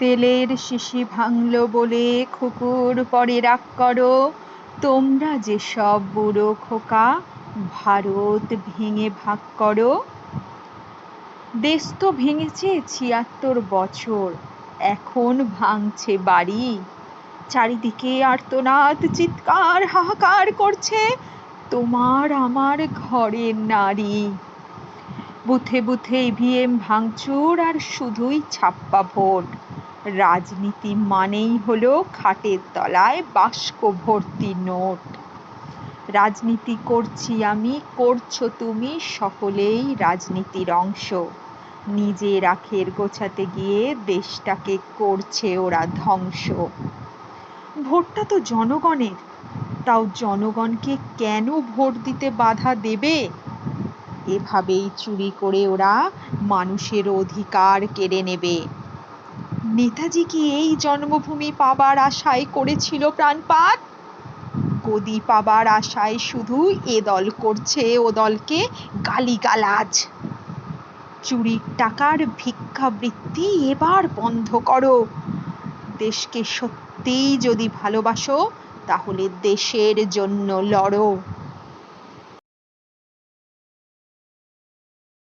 তেলের শিশি ভাঙলো বলে খুকুর পরে রাগ করো, তোমরা যে সব বুড়ো খোকা ভারত ভেঙে ভাগ করো। দেশ তো ভেঙেছে ৭৬ বছর, এখন ভাঙছে বাড়ি। চারিদিকে আর্তনাদ, চিৎকার, হাহাকার করছে তোমার আমার ঘরের নারী। বুথে বুথে ইভিএম ভাঙচুর আর শুধুই ছাপ্পা ভোট। রাজনীতি মানেই হলো খাটের তলায় বাস্ক ভর্তি নোট। রাজনীতি করছি আমি, করছো তুমি, সকলেই রাজনীতির অংশ। নিজের আখের গোছাতে গিয়ে দেশটাকে করছে ওরা ধ্বংস। ভোটটা তো জনগণের, তাও জনগণকে কেন ভোট দিতে বাধা দেবে? এভাবেই চুরি করে ওরা মানুষের অধিকার কেড়ে নেবে। নেতাজি কি এই জন্মভূমি পাবার আশায় করেছিল প্রাণপাত? গদি পাবার আশায় শুধু এ দল করছে ও দলকে গালিগালাজ। চুরির টাকার ভিক্ষাবৃত্তি এবার বন্ধ করো। দেশকে সত্যিই যদি ভালোবাসো তাহলে দেশের জন্য লড়ো।